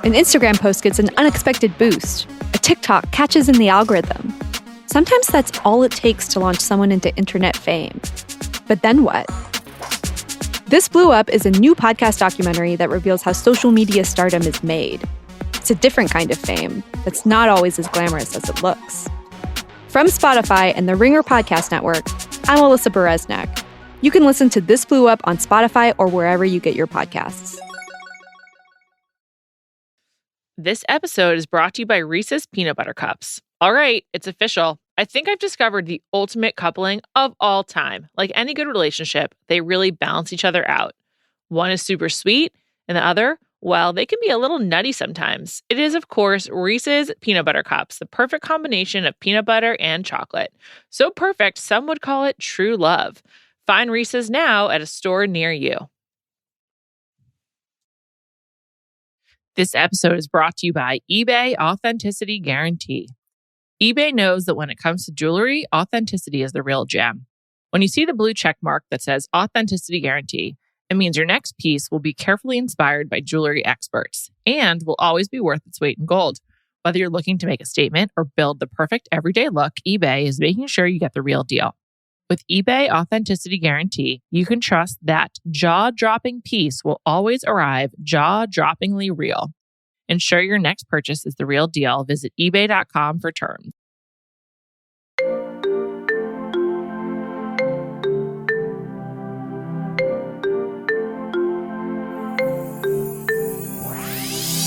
An Instagram post gets an unexpected boost. A TikTok catches in the algorithm. Sometimes that's all it takes to launch someone into internet fame. But then what? This Blew Up is a new podcast documentary that reveals how social media stardom is made. It's a different kind of fame that's not always as glamorous as it looks. From Spotify and the Ringer Podcast Network, I'm Alyssa Bereznek. You can listen to This Blew Up on Spotify or wherever you get your podcasts. This episode is brought to you by Reese's Peanut Butter Cups. All right, it's official. I think I've discovered the ultimate coupling of all time. Like any good relationship, they really balance each other out. One is super sweet, and the other, well, they can be a little nutty sometimes. It is, of course, Reese's Peanut Butter Cups, the perfect combination of peanut butter and chocolate. So perfect, some would call it true love. Find Reese's now at a store near you. This episode is brought to you by eBay Authenticity Guarantee. eBay knows that when it comes to jewelry, authenticity is the real gem. When you see the blue check mark that says Authenticity Guarantee, it means your next piece will be carefully inspired by jewelry experts and will always be worth its weight in gold. Whether you're looking to make a statement or build the perfect everyday look, eBay is making sure you get the real deal. With eBay Authenticity Guarantee, you can trust that jaw-dropping piece will always arrive jaw-droppingly real. Ensure your next purchase is the real deal. Visit ebay.com for terms.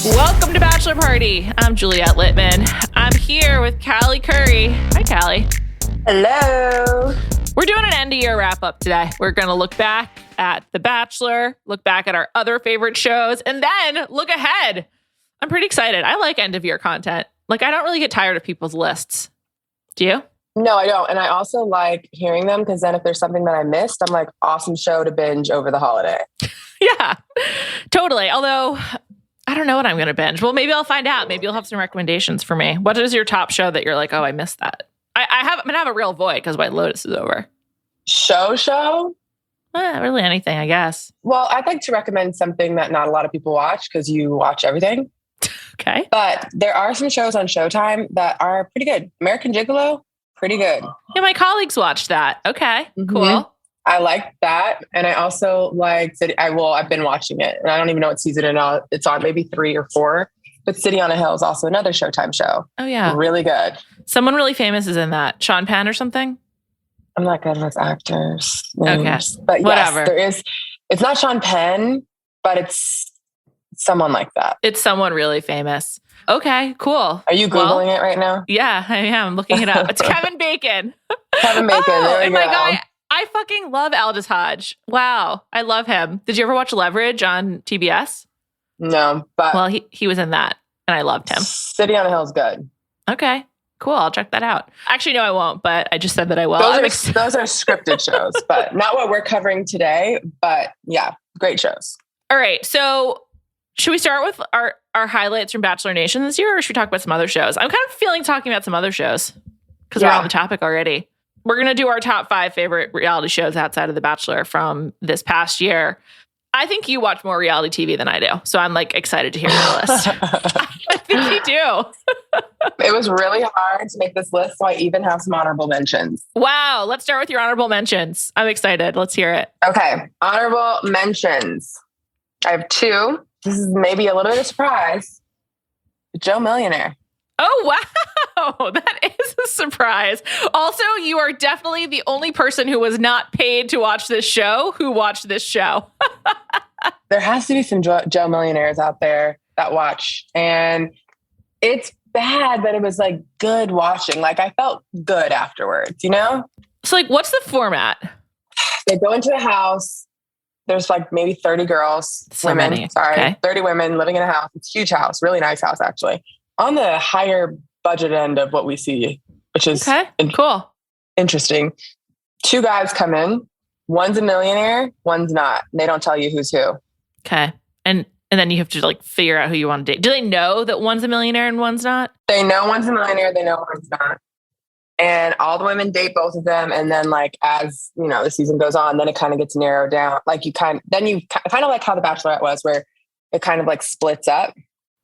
Welcome to Bachelor Party. I'm Juliet Litman. I'm here with Callie Curry. Hi, Callie. Hello. We're doing an end-of-year wrap-up today. We're going to look back at The Bachelor, look back at our other favorite shows, and then look ahead. I'm pretty excited. I like end-of-year content. Like, I don't really get tired of people's lists. Do you? No, I don't. And I also like hearing them because then if there's something that I missed, I'm like, awesome show to binge over the holiday. Yeah, totally. Although, I don't know what I'm going to binge. Well, maybe I'll find out. Maybe you'll have some recommendations for me. What is your top show that you're like, oh, I missed that? I'm going to have a real void because White Lotus is over. Show? Really anything, I guess. Well, I'd like to recommend something that not a lot of people watch because you watch everything. Okay. But there are some shows on Showtime that are pretty good. American Gigolo, pretty good. Yeah, my colleagues watched that. Okay, cool. I like that. And I also like I've been watching it and I don't even know what season it's on, maybe 3 or 4. But City on a Hill is also another Showtime show. Oh, yeah. Really good. Someone really famous is in that. Sean Penn or something? I'm not good with actors' names. Okay. But whatever. Yes, there is. It's not Sean Penn, but it's someone like that. It's someone really famous. Okay, cool. Are you Googling it right now? Yeah, I am. I'm looking it up. It's Kevin Bacon. Kevin Bacon. There we go. My guy. I fucking love Aldous Hodge. Wow. I love him. Did you ever watch Leverage on TBS? No, but... Well, he was in that, and I loved him. City on a Hill is good. Okay, cool. I'll check that out. Actually, no, I won't, but I just said that I will. Those are scripted shows, but not what we're covering today. But yeah, great shows. All right, so should we start with our highlights from Bachelor Nation this year, or should we talk about some other shows? I'm kind of feeling talking about some other shows because we're on the topic already. We're going to do our top 5 favorite reality shows outside of The Bachelor from this past year. I think you watch more reality TV than I do. So I'm like excited to hear your list. I think you do. It was really hard to make this list. So I even have some honorable mentions. Wow. Let's start with your honorable mentions. I'm excited. Let's hear it. Okay. Honorable mentions. I have 2. This is maybe a little bit of a surprise. Joe Millionaire. Oh, wow. That is a surprise. Also, you are definitely the only person who was not paid to watch this show who watched this show. There has to be some Joe Millionaires out there that watch. And it's bad, but it was like good watching. Like I felt good afterwards, you know? So like, what's the format? They go into a house. There's like maybe 30 girls. Many. Sorry. 30 women living in a house. It's a huge house. Really nice house, actually. On the higher budget end of what we see, which is cool. Interesting. 2 guys come in. One's a millionaire, one's not. And they don't tell you who's who. Okay. And then you have to like figure out who you want to date. Do they know that one's a millionaire and one's not? They know one's a millionaire. They know one's not. And all the women date both of them. And then like, as you know, the season goes on, then it kind of gets narrowed down. Like you kind of like how The Bachelorette was, where it kind of like splits up.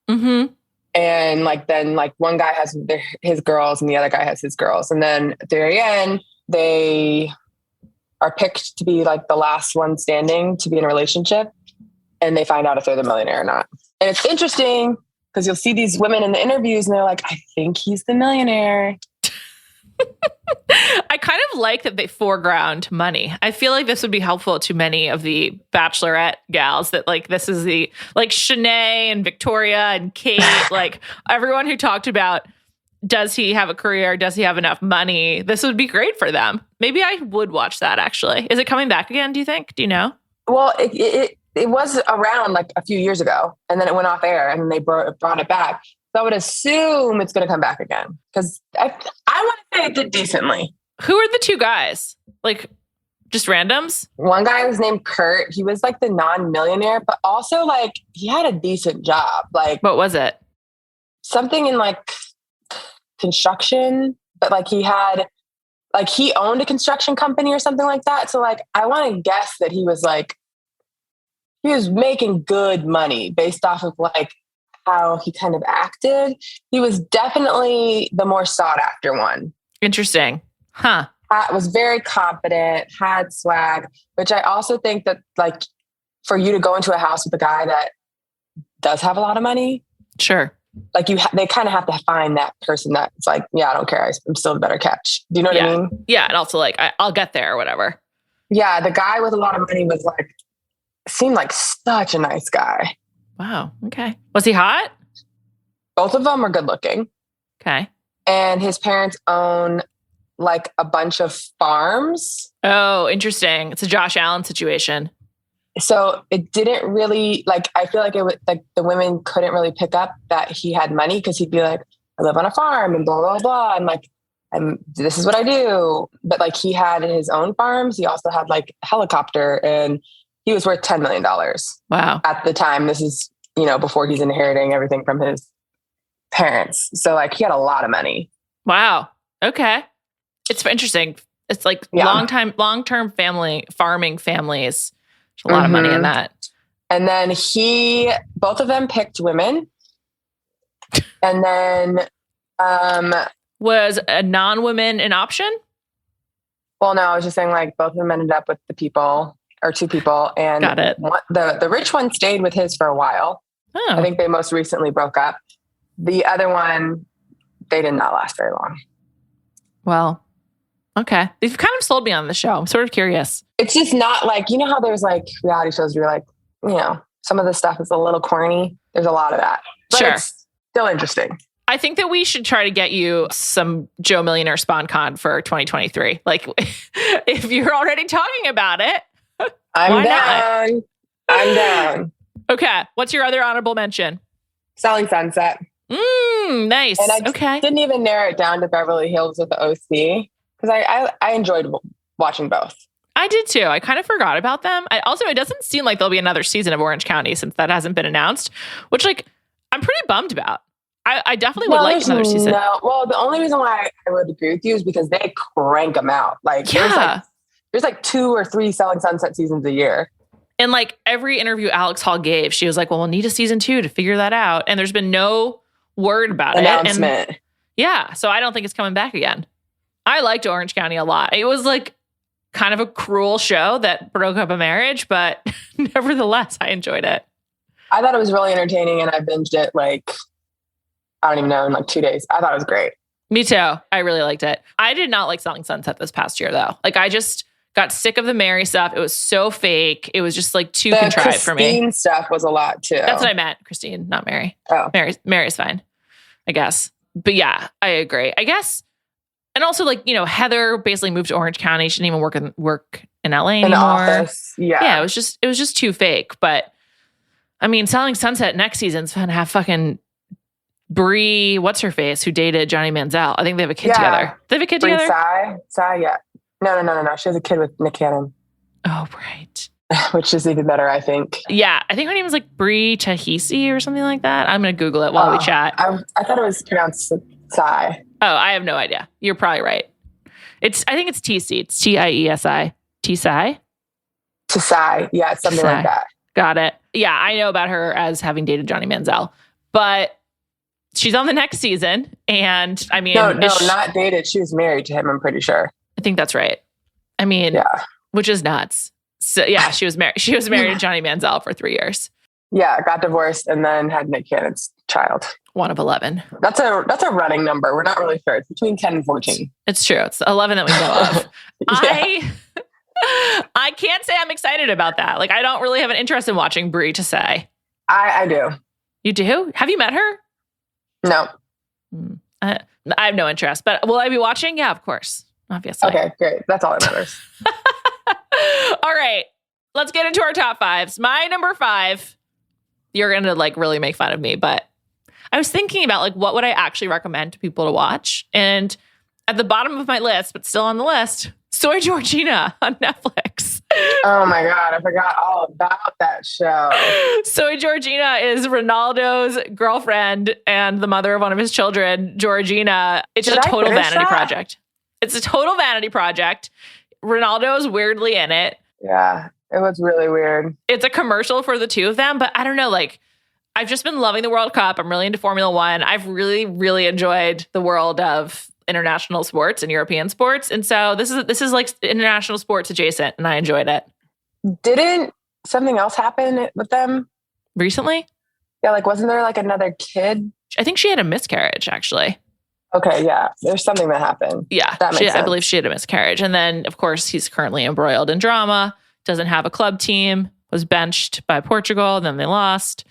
Mm-hmm. And like, then like one guy has his girls and the other guy has his girls. And then at the very end, they are picked to be like the last one standing to be in a relationship. And they find out if they're the millionaire or not. And it's interesting because you'll see these women in the interviews and they're like, I think he's the millionaire. I kind of like that they foreground money. I feel like this would be helpful to many of the Bachelorette gals that like, this is the, like Shanae and Victoria and Kate, like everyone who talked about, does he have a career? Does he have enough money? This would be great for them. Maybe I would watch that actually. Is it coming back again? Do you think? Do you know? Well, it was around like a few years ago and then it went off air and they brought it back. So I would assume it's going to come back again because I want to say it did decently. Who are the two guys? Like just randoms? One guy was named Kurt. He was like the non-millionaire, but also like he had a decent job. Like what was it? Something in like construction, but like he owned a construction company or something like that. So like I want to guess that he was making good money based off of like how he kind of acted. He was definitely the more sought after one. Interesting. Huh. Was very confident, had swag, which I also think that like for you to go into a house with a guy that does have a lot of money. Sure. Like they kind of have to find that person that's like, yeah, I don't care. I'm still the better catch. Do you know what I mean? Yeah. And also like, I'll get there or whatever. Yeah. The guy with a lot of money was like, seemed like such a nice guy. Wow. Okay. Was he hot? Both of them are good looking. Okay. And his parents own like a bunch of farms. Oh, interesting. It's a Josh Allen situation. So it didn't really like, I feel like it was like the women couldn't really pick up that he had money because he'd be like, I live on a farm and blah, blah, blah. And like, this is what I do. But like he had his own farms. He also had like a helicopter and he was worth $10 million. Wow. At the time, this is, before he's inheriting everything from his parents. So like he had a lot of money. Wow. Okay. It's interesting. It's like long-term farming families. There's a lot of money in that. And then both of them picked women. And then, was a non-woman an option? Well, no, I was just saying like both of them ended up with two people. And got it. The rich one stayed with his for a while. Oh. I think they most recently broke up. The other one, they did not last very long. Well, okay. You've kind of sold me on the show. I'm sort of curious. It's just not like, how there's like reality shows where you're like, some of the stuff is a little corny. There's a lot of that. But sure. It's still interesting. I think that we should try to get you some Joe Millionaire SpawnCon for 2023. Like, if you're already talking about it, I'm down. I'm down. Okay. What's your other honorable mention? Selling Sunset. Nice. And I didn't even narrow it down to Beverly Hills with the OC because I enjoyed watching both. I did too. I kind of forgot about them. It doesn't seem like there'll be another season of Orange County since that hasn't been announced, which like I'm pretty bummed about. I definitely would like another season. Well, the only reason why I would agree with you is because they crank them out. Like there's like 2 or 3 Selling Sunset seasons a year. And like every interview Alex Hall gave, she was like, well, we'll need a season 2 to figure that out. And there's been no word about announcement. And yeah. So I don't think it's coming back again. I liked Orange County a lot. It was like kind of a cruel show that broke up a marriage, but nevertheless, I enjoyed it. I thought it was really entertaining and I binged it like, I don't even know, in like 2 days. I thought it was great. Me too. I really liked it. I did not like Selling Sunset this past year though. Like I just got sick of the Mary stuff. It was so fake. It was just like too contrived for me. Christine stuff was a lot too. That's what I meant. Christine, not Mary. Oh. Mary's fine, I guess. But yeah, I agree. I guess. And also like, Heather basically moved to Orange County. She didn't even work in LA anymore. In the office. Yeah. Yeah. It was just too fake. But I mean, Selling Sunset next season's going to have fucking Bree, what's her face, who dated Johnny Manziel. I think they have a kid together. They have a kid Bree together? Sai, yeah. No. She has a kid with Nick Cannon. Oh, right. Which is even better, I think. Yeah. I think her name is like Bree Tahisi or something like that. I'm going to Google it while we chat. I thought it was pronounced Sai. Oh, I have no idea. You're probably right. I think it's TC. It's Tiesi. Tsai? Tsai. Yeah, it's something like that. Got it. Yeah, I know about her as having dated Johnny Manziel. But she's on the next season. And I mean, no, not dated. She was married to him, I'm pretty sure. I think that's right. I mean, which is nuts. So yeah, she was married. She was married to Johnny Manziel for 3 years. Yeah, got divorced and then had Nick Cannon's child. One of 11. That's a running number. We're not really sure. It's between 10 and 14. It's true. It's 11 that we know of. I can't say I'm excited about that. Like, I don't really have an interest in watching Brie, to say. I do. You do? Have you met her? No. I have no interest, but will I be watching? Yeah, of course. Obviously. Okay, great. That's all that matters. All right. Let's get into our top fives. My number 5, you're going to like really make fun of me, but I was thinking about like, what would I actually recommend to people to watch? And at the bottom of my list, but still on the list, Soy Georgina on Netflix. Oh my God, I forgot all about that show. Soy Georgina is Ronaldo's girlfriend and the mother of one of his children, Georgina. It's just a total vanity project. It's a total vanity project. Ronaldo is weirdly in it. Yeah, it was really weird. It's a commercial for the two of them, but I don't know, like, I've just been loving the World Cup. I'm really into Formula One. I've really, really enjoyed the world of international sports and European sports. And so this is like international sports adjacent, and I enjoyed it. Didn't something else happen with them recently? Yeah, like wasn't there like another kid? I think she had a miscarriage, actually. Okay, yeah. There's something that happened. Yeah, that makes sense. I believe she had a miscarriage. And then, of course, he's currently embroiled in drama, doesn't have a club team, was benched by Portugal, then they lost.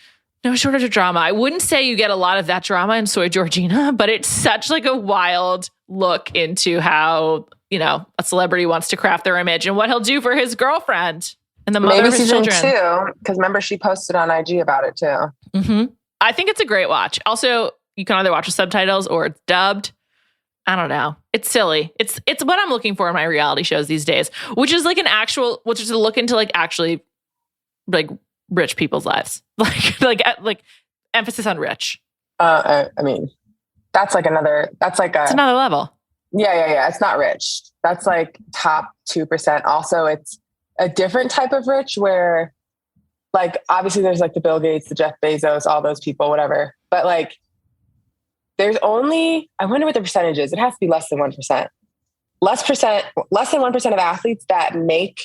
No shortage of drama. I wouldn't say you get a lot of that drama in Soy Georgina, but it's such like a wild look into how, you know, a celebrity wants to craft their image and what he'll do for his girlfriend and the mother of his children. Maybe season 2, because remember she posted on IG about it too. Mm-hmm. I think it's a great watch. Also, you can either watch with subtitles or it's dubbed. I don't know. It's silly. It's what I'm looking for in my reality shows these days, which is to look into like actually like rich people's lives, like emphasis on rich. I mean, it's another level. Yeah. It's not rich. That's like top 2%. Also, it's a different type of rich where, like, obviously there's like the Bill Gates, the Jeff Bezos, all those people, whatever. But like, there's only, I wonder what the percentage is. It has to be less than 1%. Less than 1% of athletes that make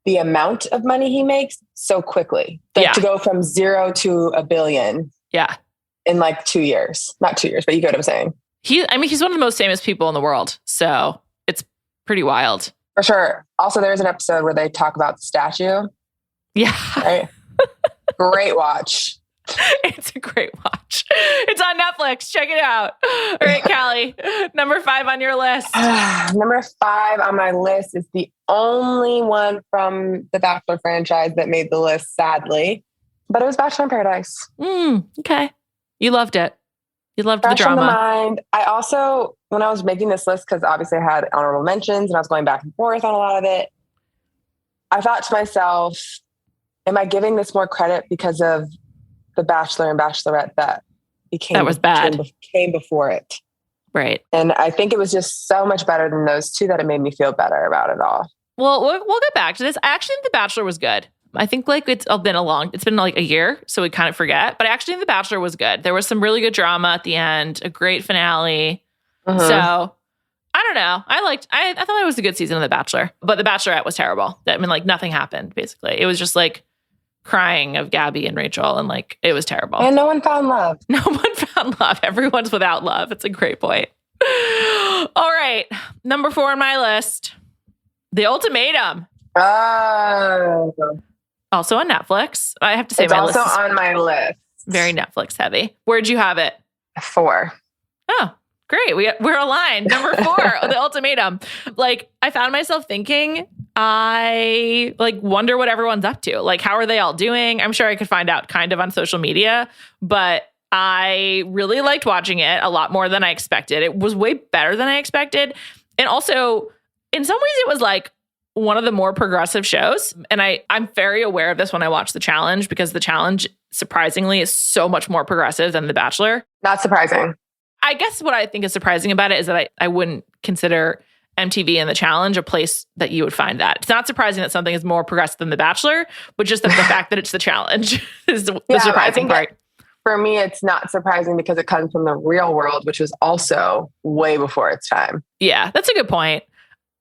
the amount of money he makes so quickly. To go from 0 to $1 billion. Yeah. In like 2 years. Not 2 years, but you get what I'm saying. He's one of the most famous people in the world. So it's pretty wild. For sure. Also, there's an episode where they talk about the statue. Yeah. Right? Great watch. It's a great watch. It's on Netflix. Check it out. All right, Callie, number 5 on your list. Number 5 on my list is the only one from the Bachelor franchise that made the list, sadly. But it was Bachelor in Paradise. Okay. You loved it. You loved Fresh the drama. On the mind. I also, when I was making this list, because obviously I had honorable mentions and I was going back and forth on a lot of it, I thought to myself, am I giving this more credit because of the Bachelor and Bachelorette that was bad. Came before it? Right. And I think it was just so much better than those two that it made me feel better about it all. Well, we'll get back to this. I actually think The Bachelor was good. I think like it's been like a year, so we kind of forget. But I actually think The Bachelor was good. There was some really good drama at the end, a great finale. Mm-hmm. So I don't know. I thought it was a good season of The Bachelor, but The Bachelorette was terrible. I mean, like nothing happened basically. It was just like crying of Gabby and Rachel, and like it was terrible. And no one found love. No one found love. Everyone's without love. It's a great point. All right, number 4 on my list, The Ultimatum. Oh. Also on Netflix. I have to say, it's also on my list. Very Netflix heavy. Where'd you have it? 4. Oh, great. We're aligned. Number 4, The Ultimatum. Like, I found myself thinking, I like wonder what everyone's up to. Like, how are they all doing? I'm sure I could find out kind of on social media, but I really liked watching it a lot more than I expected. It was way better than I expected. And also, in some ways, it was like one of the more progressive shows. And I'm very aware of this when I watch The Challenge, because The Challenge, surprisingly, is so much more progressive than The Bachelor. Not surprising. I guess what I think is surprising about it is that I wouldn't consider MTV and The Challenge a place that you would find that. It's not surprising that something is more progressive than The Bachelor, but just the fact that it's The Challenge is the surprising part. for me, it's not surprising because it comes from the real world, which was also way before its time. Yeah, that's a good point.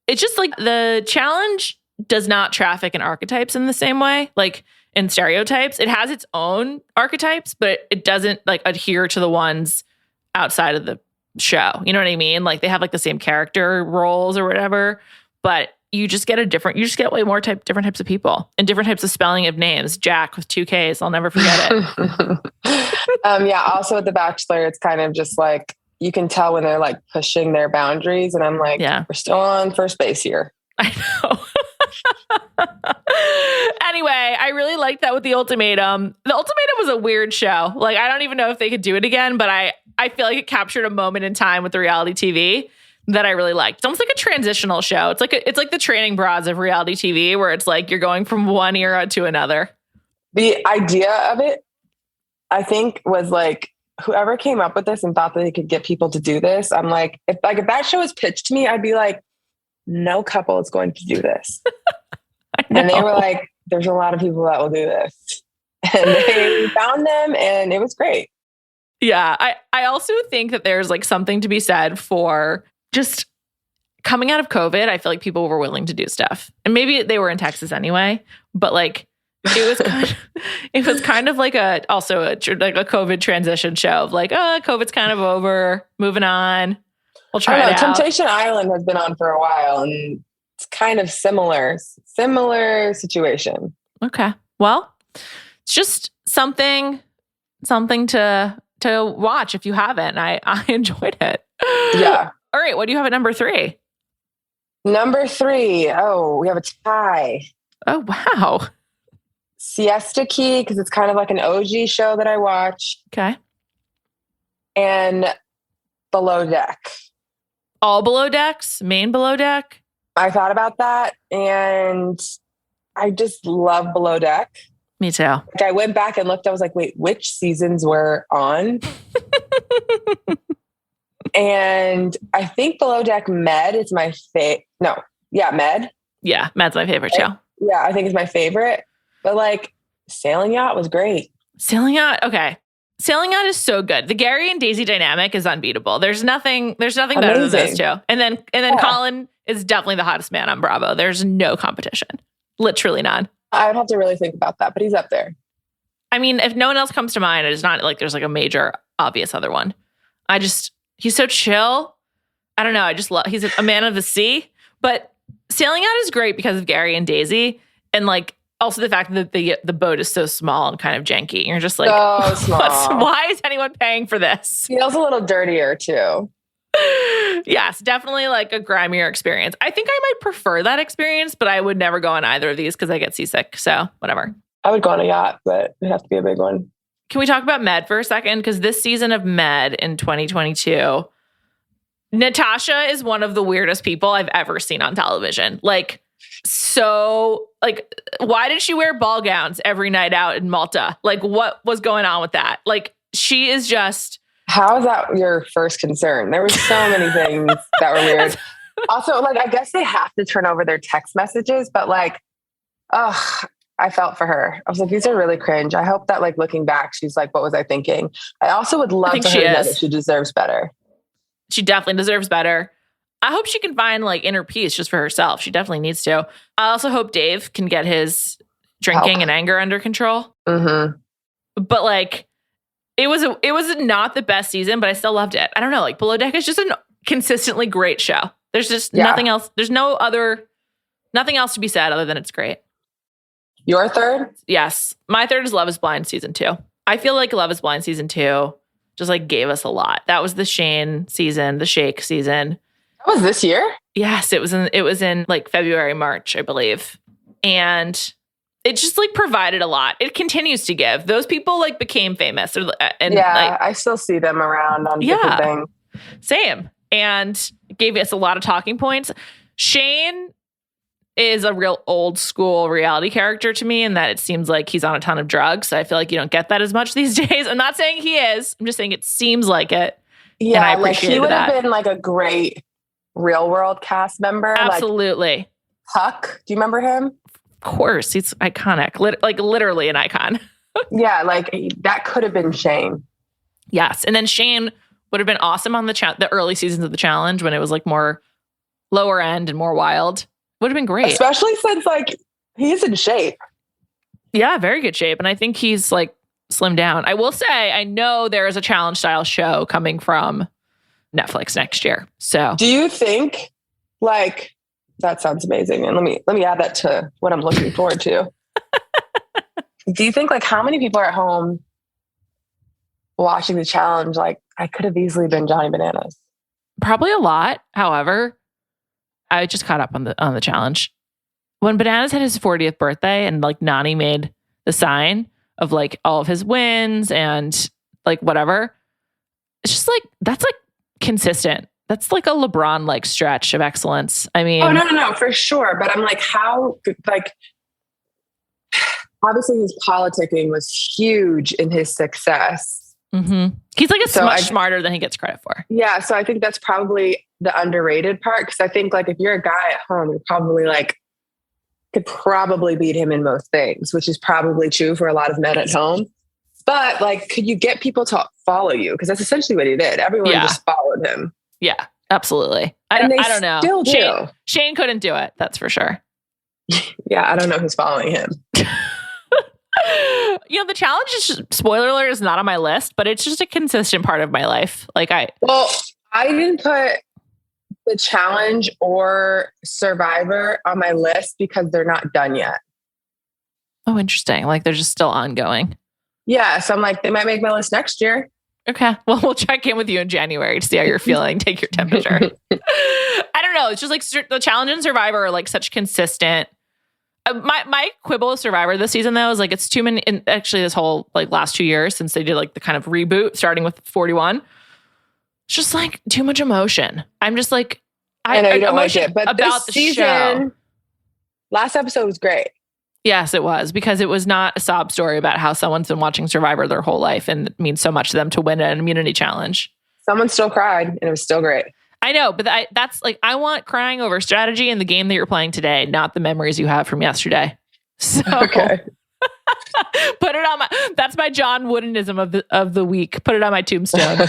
It's just like the challenge does not traffic in archetypes in the same way, like in stereotypes. It has its own archetypes, but it doesn't like adhere to the ones outside of the show. You know what I mean? Like they have like the same character roles or whatever, but you just get way more different types of people and different types of spelling of names. Jack with 2 Ks. I'll never forget it. Yeah. Also with The Bachelor, it's kind of just like, you can tell when they're like pushing their boundaries, and I'm like, we're still on first base here. I know. Anyway, I really liked that with The Ultimatum. The Ultimatum was a weird show. Like, I don't even know if they could do it again, but I feel like it captured a moment in time with the reality TV that I really liked. It's almost like a transitional show. It's like the training bras of reality TV, where it's like you're going from one era to another. The idea of it, I think, was like, whoever came up with this and thought that they could get people to do this, I'm like, if that show was pitched to me, I'd be like, no couple is going to do this. And they were like, there's a lot of people that will do this. And they found them, and it was great. Yeah. I also think that there's like something to be said for just coming out of COVID. I feel like people were willing to do stuff, and maybe they were in Texas anyway, but like it was kind of like a COVID transition show of like, COVID's kind of over, moving on. We'll try it out. Temptation Island has been on for a while, and it's kind of similar situation. Okay. Well, it's just something to watch if you haven't. I enjoyed it. Yeah. All right. What do you have at number 3? Number 3. Oh, we have a tie. Oh, wow. Siesta Key, because it's kind of like an OG show that I watch. Okay. And Below Deck. All Below Decks? Main Below Deck? I thought about that, and I just love Below Deck. Me too. Like, I went back and looked. I was like, wait, which seasons were on? And I think Below Deck Med is my favorite. Med. Yeah, Med's my favorite show. Yeah, I think it's my favorite. But like, Sailing Yacht was great. Sailing Yacht, okay. Sailing Yacht is so good. The Gary and Daisy dynamic is unbeatable. There's nothing better than those two. And then Colin is definitely the hottest man on Bravo. There's no competition. Literally none. I'd have to really think about that, but he's up there. I mean, if no one else comes to mind, it's not like there's like a major obvious other one. He's so chill. I don't know. I just love, he's a man of the sea. But Sailing Yacht is great because of Gary and Daisy. And like, also the fact that the boat is so small and kind of janky. You're just like, so small. Why is anyone paying for this? Feels a little dirtier too. Yes, definitely like a grimier experience. I think I might prefer that experience, but I would never go on either of these because I get seasick. So whatever. I would go on a yacht, but it'd have to be a big one. Can we talk about Med for a second? Because this season of Med in 2022, Natasha is one of the weirdest people I've ever seen on television. Like, so, like, why did she wear ball gowns every night out in Malta? Like, what was going on with that? Like, she is just... How is that your first concern? There were so many things that were weird. Also, like, I guess they have to turn over their text messages, but like, I felt for her. I was like, these are really cringe. I hope that like looking back, she's like, what was I thinking? I also would love to her know that she deserves better. She definitely deserves better. I hope she can find like inner peace just for herself. She definitely needs to. I also hope Dave can get his drinking and anger under control. Mm-hmm. But like, it was not the best season, but I still loved it. I don't know. Like Below Deck is just a consistently great show. There's just nothing else. There's nothing else to be said other than it's great. Your third? Yes. My third is Love is Blind season 2. I feel like Love is Blind season 2 just like gave us a lot. That was the Shane season, the Shake season. That was this year? Yes, it was in like February, March, I believe. And it just like provided a lot. It continues to give. Those people like became famous. I still see them around on different things. Same. And gave us a lot of talking points. Shane is a real old school reality character to me in that it seems like he's on a ton of drugs. I feel like you don't get that as much these days. I'm not saying he is. I'm just saying it seems like it. Yeah, and I like he would that. have been like a great Real World cast member. Absolutely. Like Huck, do you remember him? Of course. He's iconic. Like literally an icon. Yeah, like that could have been Shane. Yes. And then Shane would have been awesome on the early seasons of the challenge when it was like more lower end and more wild. Would have been great. Especially since like he's in shape. Yeah, very good shape. And I think he's like slimmed down. I will say, I know there is a challenge style show coming from Netflix next year. So do you think like that sounds amazing? And let me add that to what I'm looking forward to. Do you think like how many people are at home watching the challenge? Like I could have easily been Johnny Bananas. probably a lot. However, I just caught up on the challenge. When Bananas had his 40th birthday and like Nani made the sign of like all of his wins and like whatever, it's just like, that's like consistent. That's like a LeBron like stretch of excellence. I mean, oh no, for sure. But I'm like, how like obviously his politicking was huge in his success. mm-hmm. He's like much smarter than he gets credit for. Yeah. So I think that's probably the underrated part. Cause I think like if you're a guy at home, you're probably like, could probably beat him in most things, which is probably true for a lot of men at home. But like, could you get people to follow you? Because that's essentially what he did. Everyone just followed him. Yeah, absolutely. I don't know. Still do. Shane couldn't do it. That's for sure. Yeah, I don't know who's following him. The challenge is just, spoiler alert, is not on my list, but it's just a consistent part of my life. I didn't put the challenge or Survivor on my list because they're not done yet. Oh, interesting. Like they're just still ongoing. Yeah. So I'm like, they might make my list next year. Okay. Well, we'll check in with you in January to see how you're feeling. Take your temperature. I don't know. It's just like the challenge and Survivor are like such consistent. My quibble with Survivor this season though is like it's too many. And actually, this whole like last 2 years since they did like the kind of reboot starting with 41, it's just like too much emotion. I'm just like I know you don't like it, but about this the season, last episode was great. Yes, it was, because it was not a sob story about how someone's been watching Survivor their whole life and it means so much to them to win an immunity challenge. Someone still cried and it was still great. I know, but that's like, I want crying over strategy in the game that you're playing today, not the memories you have from yesterday. So okay. Put it on that's my John Woodenism of the week. Put it on my tombstone.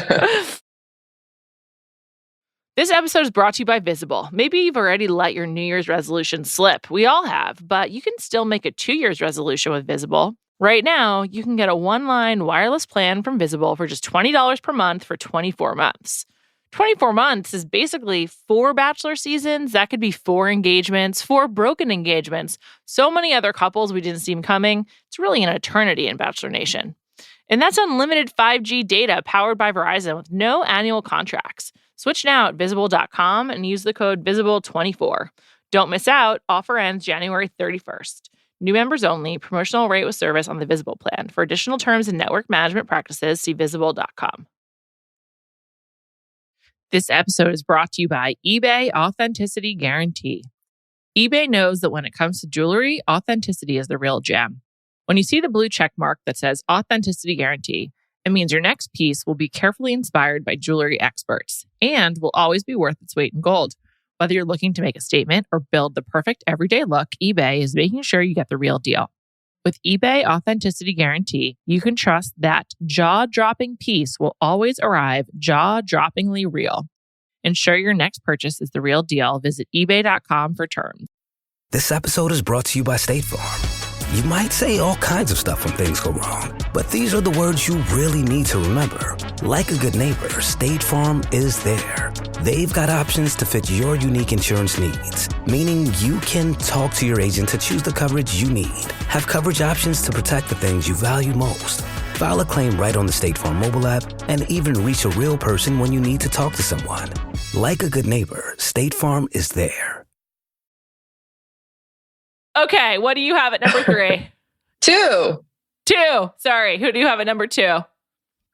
This episode is brought to you by Visible. Maybe you've already let your New Year's resolution slip. We all have, but you can still make a 2 year's resolution with Visible. Right now, you can get a one-line wireless plan from Visible for just $20 per month for 24 months. 24 months is basically 4 Bachelor seasons. That could be 4 engagements, 4 broken engagements, so many other couples we didn't see coming. It's really an eternity in Bachelor Nation. And that's unlimited 5G data powered by Verizon with no annual contracts. Switch now at Visible.com and use the code VISIBLE24. Don't miss out. Offer ends January 31st. New members only. Promotional rate with service on the Visible plan. For additional terms and network management practices, see Visible.com. This episode is brought to you by eBay Authenticity Guarantee. eBay knows that when it comes to jewelry, authenticity is the real gem. When you see the blue check mark that says Authenticity Guarantee, it means your next piece will be carefully inspired by jewelry experts and will always be worth its weight in gold. Whether you're looking to make a statement or build the perfect everyday look, eBay is making sure you get the real deal. With eBay Authenticity Guarantee, you can trust that jaw-dropping piece will always arrive jaw-droppingly real. Ensure your next purchase is the real deal. Visit ebay.com for terms. This episode is brought to you by State Farm. You might say all kinds of stuff when things go wrong, but these are the words you really need to remember. Like a good neighbor, State Farm is there. They've got options to fit your unique insurance needs, meaning you can talk to your agent to choose the coverage you need, have coverage options to protect the things you value most, file a claim right on the State Farm mobile app, and even reach a real person when you need to talk to someone. Like a good neighbor, State Farm is there. Okay, what do you have at number 3? 2. Sorry, who do you have at number 2?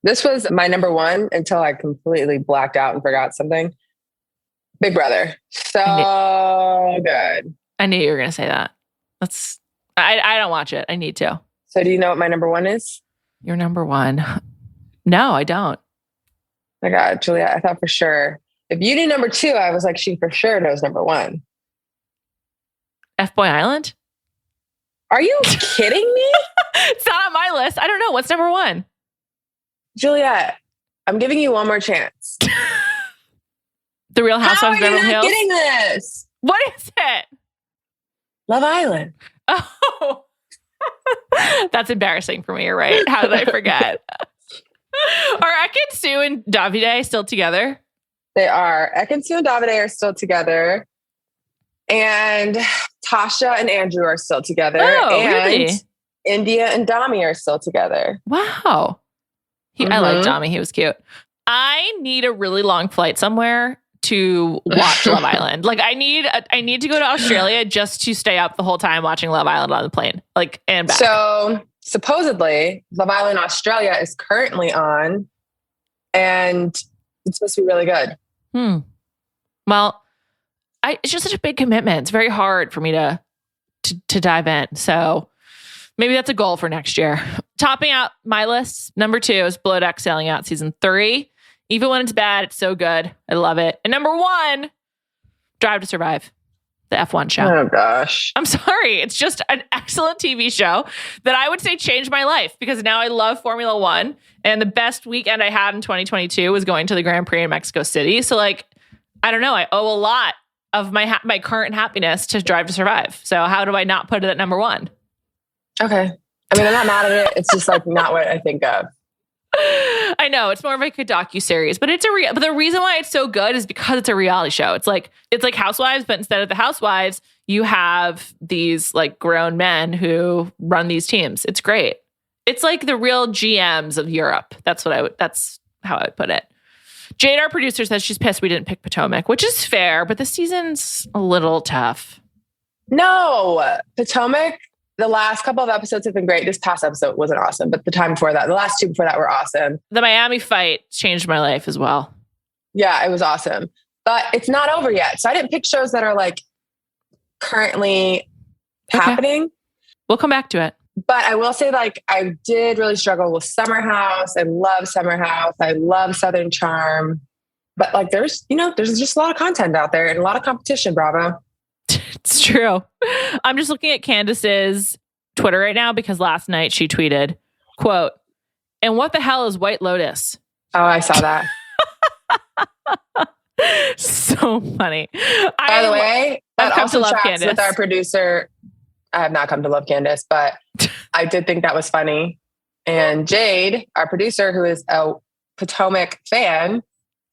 This was my number 1 until I completely blacked out and forgot something. Big Brother. So good. I knew you were going to say that. I don't watch it. I need to. So do you know what my number 1 is? Your number 1. No, I don't. My God, Juliet, I thought for sure. If you knew number 2, I was like, she for sure knows number 1. F-Boy Island? Are you kidding me? It's not on my list. I don't know. What's number 1? Juliet, I'm giving you one more chance. The Real How Housewives are of you Beverly not Hills? getting this? What is it? Love Island. Oh, that's embarrassing for me. You're right. How did I forget? Are Ekin, Sue, and Davide still together? They are. Ekin, Sue, and Davide are still together. And Tasha and Andrew are still together. Oh, and really? India and Dami are still together. Wow. I like Dami. He was cute. I need a really long flight somewhere to watch Love Island. Like I need to go to Australia just to stay up the whole time watching Love Island on the plane, like and back. So supposedly Love Island Australia is currently on, and it's supposed to be really good. Well, it's just such a big commitment. It's very hard for me to dive in. So maybe that's a goal for next year. Topping out my list, number 2 is Below Deck Sailing Out season 3. Even when it's bad, it's so good. I love it. And number 1, Drive to Survive, the F1 show. Oh gosh. I'm sorry. It's just an excellent TV show that I would say changed my life because now I love Formula 1. And the best weekend I had in 2022 was going to the Grand Prix in Mexico City. So like, I don't know. I owe a lot of my current happiness to Drive to Survive. So how do I not put it at number 1? Okay. I mean, I'm not mad at it. It's just like not what I think of. I know it's more of like a docuseries, but but the reason why it's so good is because it's a reality show. It's like Housewives, but instead of the Housewives, you have these like grown men who run these teams. It's great. It's like the real GMs of Europe. That's how I would put it. Jade, our producer, says she's pissed we didn't pick Potomac, which is fair, but the season's a little tough. No, Potomac. The last couple of episodes have been great. This past episode wasn't awesome, but the time before that, the last 2 before that were awesome. The Miami fight changed my life as well. Yeah, it was awesome. But it's not over yet. So I didn't pick shows that are like currently happening. We'll come back to it. But I will say, like, I did really struggle with Summer House. I love Summer House. I love Southern Charm. But like, there's just a lot of content out there and a lot of competition, Bravo. It's true. I'm just looking at Candace's Twitter right now because last night she tweeted, quote, "And what the hell is White Lotus?" Oh, I saw that. So funny. By the way, that come also to love tracks Candace. with our producer. I have not come to love Candace, but I did think that was funny. And Jade, our producer, who is a Potomac fan,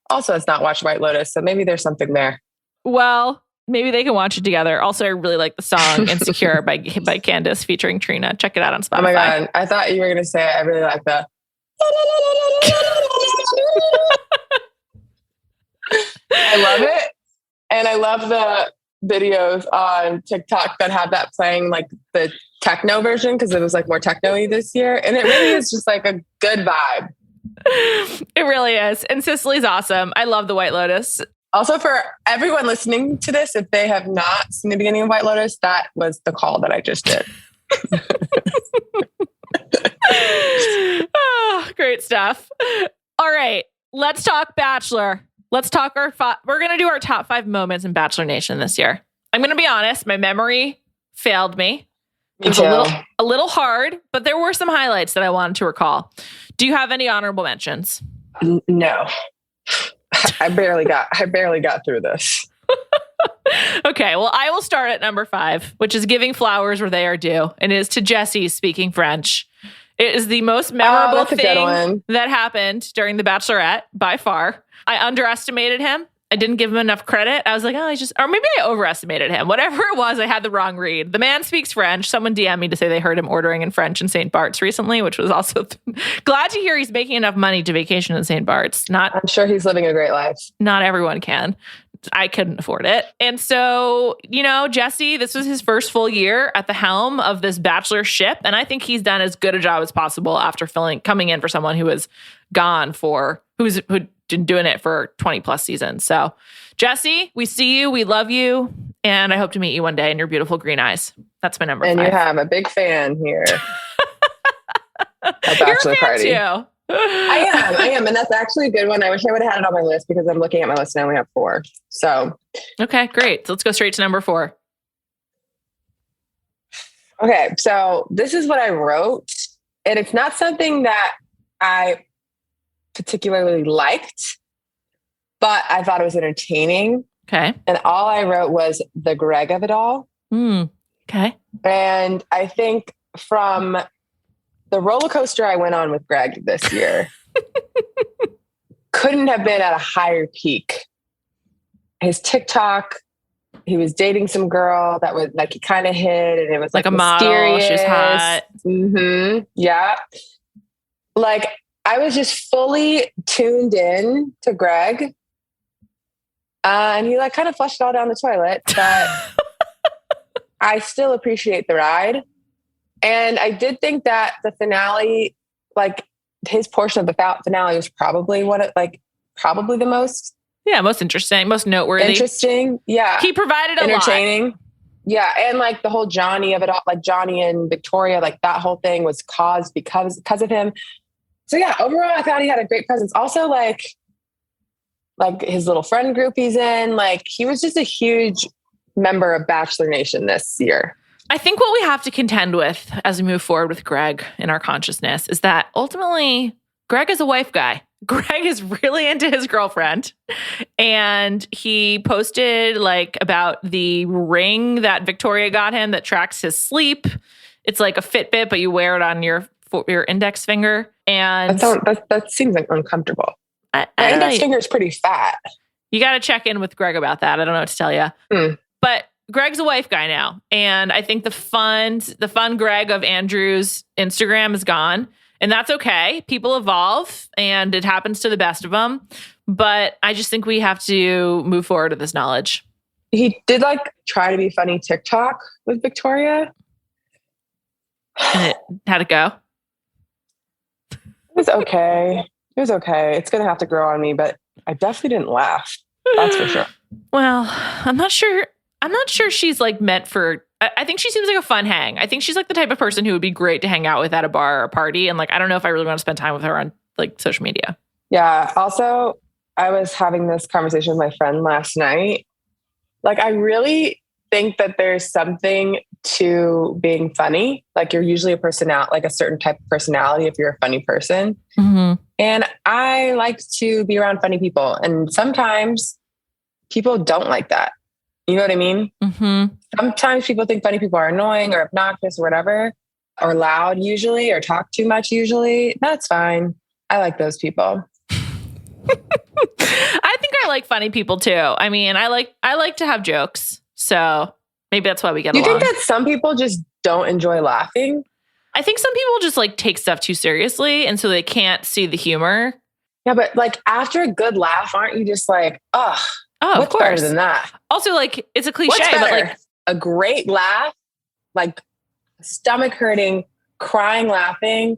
also has not watched White Lotus. So maybe there's something there. Well, maybe they can watch it together. Also, I really like the song Insecure by Candace featuring Trina. Check it out on Spotify. Oh my God. I thought you were going to say I really like the... I love it. And I love the videos on TikTok that have that playing like the techno version because it was like more techno-y this year. And it really is just like a good vibe. It really is. And Cicely's awesome. I love the White Lotus. Also, for everyone listening to this, if they have not seen the beginning of White Lotus, that was the call that I just did. Oh, great stuff. All right. Let's talk Bachelor. Let's talk we're going to do our top 5 moments in Bachelor Nation this year. I'm going to be honest. My memory failed me. It was a little hard, but there were some highlights that I wanted to recall. Do you have any honorable mentions? No. I barely got through this. Okay, well, I will start at number 5, which is giving flowers where they are due, and it is to Jesse speaking French. It is the most memorable thing that happened during The Bachelorette by far. I underestimated him. I didn't give him enough credit. I was like, oh, or maybe I overestimated him. Whatever it was, I had the wrong read. The man speaks French. Someone DM'd me to say they heard him ordering in French in St. Bart's recently, which was also glad to hear he's making enough money to vacation in St. Bart's. I'm sure he's living a great life. Not everyone can. I couldn't afford it. And so, Jesse, this was his first full year at the helm of this Bachelor ship. And I think he's done as good a job as possible after coming in for someone who was who'd been doing it for 20 plus seasons. So Jesse, we see you. We love you. And I hope to meet you one day in your beautiful green eyes. That's my number 5. And you have a big fan here. A Bachelor party. Too. I am. And that's actually a good one. I wish I would have had it on my list because I'm looking at my list and I only have 4. So. Okay, great. So let's go straight to number 4. Okay, so this is what I wrote, and it's not something that I particularly liked, but I thought it was entertaining. Okay. And all I wrote was the Greg of it all. Okay. And I think from the roller coaster I went on with Greg this year, couldn't have been at a higher peak. His TikTok, he was dating some girl that was like, he kind of hid, and it was Like a mysterious. model. She's hot. Mm-hmm. Yeah. Like, I was just fully tuned in to Greg. And he like kind of flushed it all down the toilet, but I still appreciate the ride. And I did think that the finale, like his portion of the finale was probably probably the most interesting, most noteworthy. Interesting. Yeah. He provided a entertaining. lot. Yeah. And like the whole Johnny of it all, like Johnny and Victoria, like that whole thing was caused because of him. So yeah, overall, I thought he had a great presence. Also, like his little friend group he's in, like he was just a huge member of Bachelor Nation this year. I think what we have to contend with as we move forward with Greg in our consciousness is that ultimately Greg is a wife guy. Greg is really into his girlfriend, and he posted like about the ring that Victoria got him that tracks his sleep. It's like a Fitbit, but you wear it on your index finger. And that seems like uncomfortable. My index finger is pretty fat. You got to check in with Greg about that. I don't know what to tell you. But Greg's a wife guy now. And I think the fun Greg of Andrew's Instagram is gone. And that's okay. People evolve and it happens to the best of them. But I just think we have to move forward with this knowledge. He did like try to be funny TikTok with Victoria. And how'd it go? It was okay. It's going to have to grow on me, but I definitely didn't laugh. That's for sure. Well, I'm not sure she's like meant for, I think she seems like a fun hang. I think she's like the type of person who would be great to hang out with at a bar or a party. And like, I don't know if I really want to spend time with her on like social media. Yeah. Also, I was having this conversation with my friend last night. Like, I really think that there's something to being funny. Like, you're usually a certain type of personality if you're a funny person. Mm-hmm. And I like to be around funny people. And sometimes people don't like that. You know what I mean? Mm-hmm. Sometimes people think funny people are annoying or obnoxious or whatever, or loud usually, or talk too much usually. That's fine. I like those people. I think I like funny people too. I mean, I like to have jokes. So maybe that's why we get along. You think that some people just don't enjoy laughing? I think some people just like take stuff too seriously, and so they can't see the humor. Yeah, but like after a good laugh, aren't you just like, oh, what's better than that? Also, like it's a cliche, but like a great laugh, like stomach hurting, crying, laughing,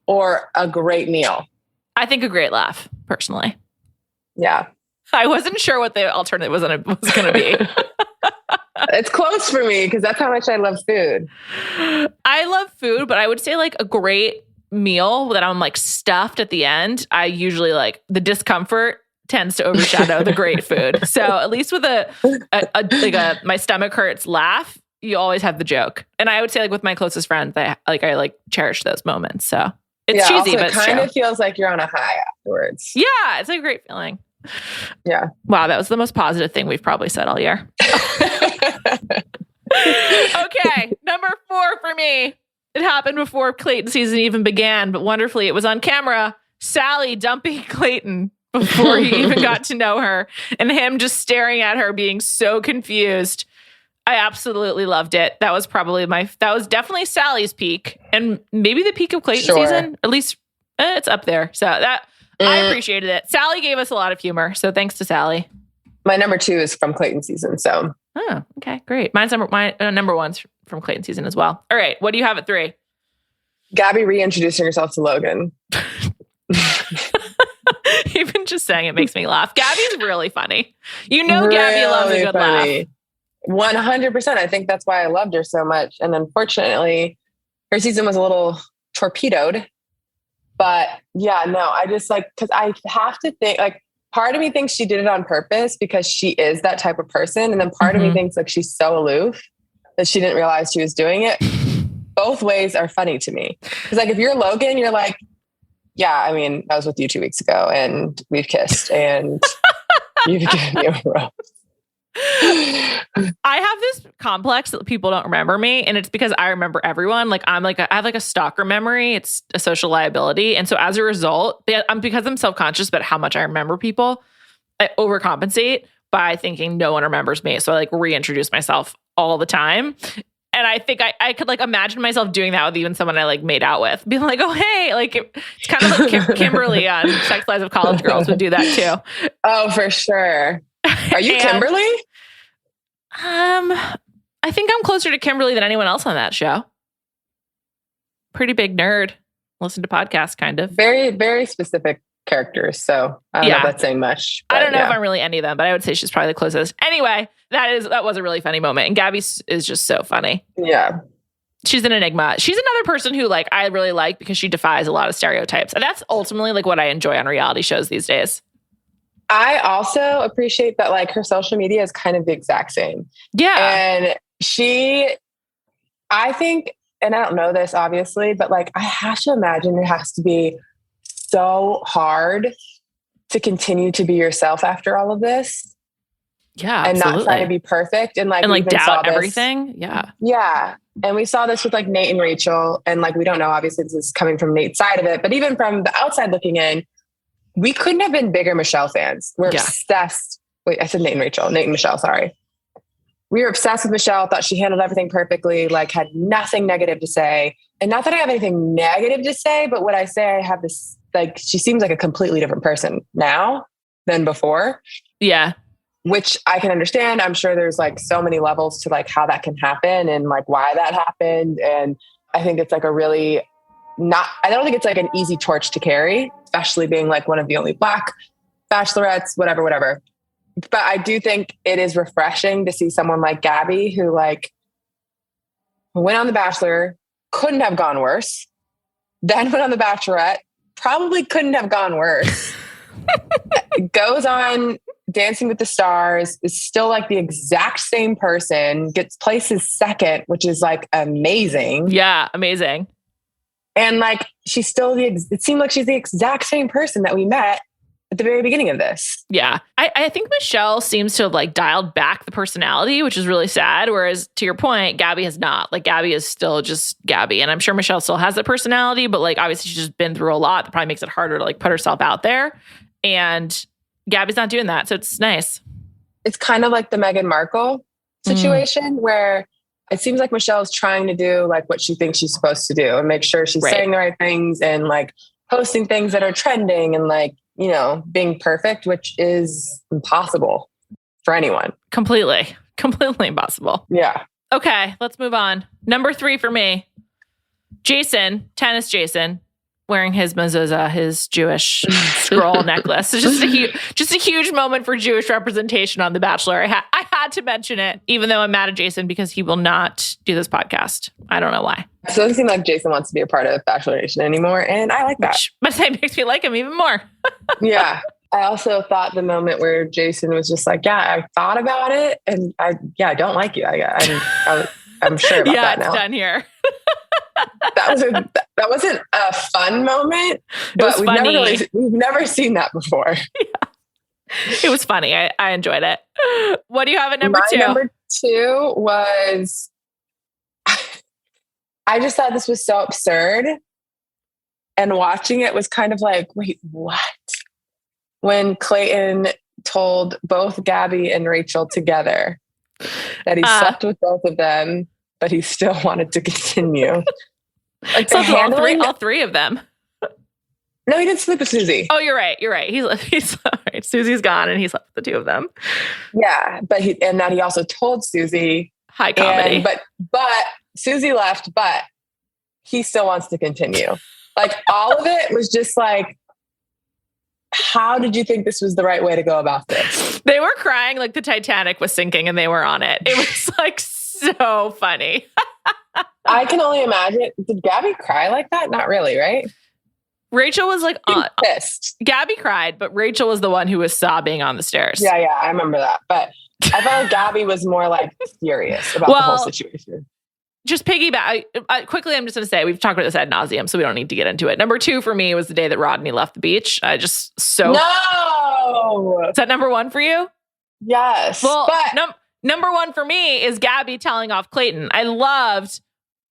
or a great meal? I think a great laugh, personally. Yeah. I wasn't sure what the alternative was going to be. It's close for me because that's how much I love food. I love food, but I would say like a great meal that I'm like stuffed at the end. I usually like the discomfort tends to overshadow the great food. So at least with a my stomach hurts laugh, you always have the joke. And I would say like with my closest friends, I cherish those moments. So it's cheesy, also, but it kind of feels like you're on a high afterwards. Yeah, it's a great feeling. Yeah. Wow, that was the most positive thing we've probably said all year. Okay, number 4 for me. It happened before Clayton season even began, but wonderfully it was on camera. Sally dumping Clayton before he even got to know her, and him just staring at her being so confused. I absolutely loved it. That was definitely Sally's peak, and maybe the peak of Clayton season. At least it's up there. So that I appreciated it. Sally gave us a lot of humor, so thanks to Sally. My number 2 is from Clayton season. So okay, great. My number 1's from Clayton season as well. All right, what do you have at 3? Gabby reintroducing herself to Logan. Even just saying it makes me laugh. Gabby's really funny. Gabby loves a good laugh. 100%. I think that's why I loved her so much. And unfortunately, her season was a little torpedoed. But yeah, no, I just because I have to think, part of me thinks she did it on purpose because she is that type of person. And then part of me thinks she's so aloof. that she didn't realize she was doing it. Both ways are funny to me. Because like if you're Logan, you're like, yeah, I mean, I was with you 2 weeks ago and we've kissed and you've given me a rose. I have this complex that people don't remember me, and it's because I remember everyone. Like I have like a stalker memory. It's a social liability, and so as a result, because I'm self-conscious about how much I remember people, I overcompensate by thinking no one remembers me. So I like reintroduce myself all the time. And I think I could like imagine myself doing that with even someone I like made out with, being like, oh, hey, like it's kind of like Kimberly on Sex Lives of College Girls would do that too. Oh, for sure. Are you Kimberly? I think I'm closer to Kimberly than anyone else on that show. Pretty big nerd. Listen to podcasts, kind of. Very, very specific characters. So I don't know if that's saying much. I don't know if I'm really any of them, but I would say she's probably the closest. Anyway, that was a really funny moment. And Gabby is just so funny. Yeah. She's an enigma. She's another person who like I really like because she defies a lot of stereotypes. And that's ultimately like what I enjoy on reality shows these days. I also appreciate that like her social media is kind of the exact same. Yeah. And I think, and I don't know this obviously, but like I have to imagine it has to be so hard to continue to be yourself after all of this. Yeah. And absolutely. not try to be perfect and like doubt everything. Yeah. Yeah. And we saw this with like Nate and Rachel. And like, we don't know, obviously this is coming from Nate's side of it, but even from the outside looking in, we couldn't have been bigger Michelle fans. We're obsessed. Wait, I said Nate and Rachel. Nate and Michelle, sorry. We were obsessed with Michelle, thought she handled everything perfectly, like had nothing negative to say. And not that I have anything negative to say, but what I say, I have this, like, she seems like a completely different person now than before. Yeah. Which I can understand. I'm sure there's like so many levels to like how that can happen and like why that happened. And I think it's like I don't think it's like an easy torch to carry, especially being like one of the only Black bachelorettes, whatever. But I do think it is refreshing to see someone like Gabby who like went on The Bachelor, couldn't have gone worse. Then went on The Bachelorette, probably couldn't have gone worse. Goes on Dancing with the Stars, is still like the exact same person, gets places second, which is like amazing. Yeah, amazing. And like, she's still it seemed like she's the exact same person that we met at the very beginning of this. Yeah. I think Michelle seems to have like dialed back the personality, which is really sad. Whereas to your point, Gabby has not. Like Gabby is still just Gabby. And I'm sure Michelle still has the personality, but like obviously she's just been through a lot. That probably makes it harder to like put herself out there. And Gabby's not doing that. So it's nice. It's kind of like the Meghan Markle situation where it seems like Michelle is trying to do like what she thinks she's supposed to do and make sure she's saying the right things and like posting things that are trending and like, you know, being perfect, which is impossible for anyone. Completely Yeah. Okay, let's move on. Number 3 for me, Jason, tennis Jason, wearing his mezuzah, his Jewish scroll necklace. It's just a huge moment for Jewish representation on The Bachelor. I had to mention it, even though I'm mad at Jason because he will not do this podcast. I don't know why. So it doesn't seem like Jason wants to be a part of Bachelor Nation anymore, and I like that. But that makes me like him even more. Yeah. I also thought the moment where Jason was just like, yeah, I thought about it, and I don't like you. I'm sure about that now. Yeah, it's done here. That wasn't a fun moment, but we've never seen that before. Yeah. It was funny. I enjoyed it. What do you have at number 2? Number 2 was, I just thought this was so absurd. And watching it was kind of like, wait, what? When Clayton told both Gabby and Rachel together that he slept with both of them, but he still wanted to continue. Like slept with all three of them. No, he didn't sleep with Susie. Oh, you're right. He's right. Susie's gone and he slept with the 2 of them. Yeah, but he also told Susie. High comedy. But Susie left, but he still wants to continue. Like all of it was just like, how did you think this was the right way to go about this? They were crying like the Titanic was sinking and they were on it. It was like so funny. I can only imagine. Did Gabby cry like that? Not really, right? Rachel was like pissed. Gabby cried, but Rachel was the one who was sobbing on the stairs. Yeah, I remember that. But I felt like Gabby was more like serious about the whole situation. Just piggyback. Quickly, I'm just going to say, we've talked about this ad nauseum, so we don't need to get into it. Number 2 for me was the day that Rodney left the beach. No! Is that number 1 for you? Yes. Well, but number 1 for me is Gabby telling off Clayton. I loved...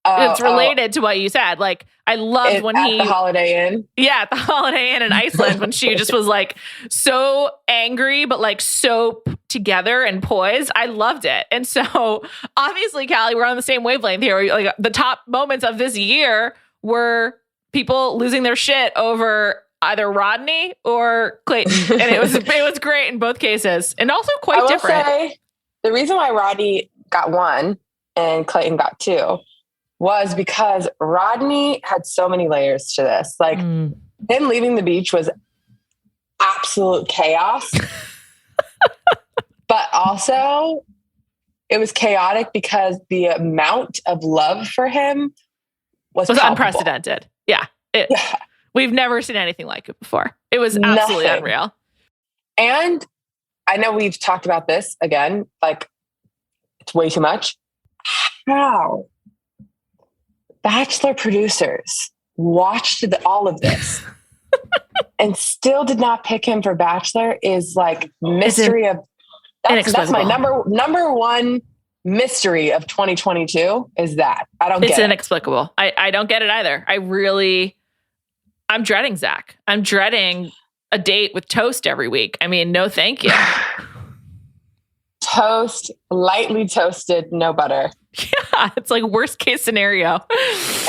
it's related to what you said. Like, I loved when at the Holiday Inn. Yeah, at the Holiday Inn in Iceland, when she just was like so angry, but like so together and poised. I loved it. And so obviously, Callie, we're on the same wavelength here. Like, the top moments of this year were people losing their shit over either Rodney or Clayton. And it was great in both cases, and also quite different. Say, the reason why Rodney got 1 and Clayton got 2 was because Rodney had so many layers to this. Like, him leaving the beach was absolute chaos. But also, it was chaotic because the amount of love for him was unprecedented. Yeah. We've never seen anything like it before. It was absolutely unreal. And I know we've talked about this again, like, it's way too much. How Bachelor producers watched all of this and still did not pick him for Bachelor is like mystery of that's my number 1 mystery of 2022 is that. I don't get it. It's inexplicable. I don't get it either. I'm dreading Zach. I'm dreading a date with toast every week. I mean, no thank you. Toast, lightly toasted, no butter. Yeah, it's like worst case scenario.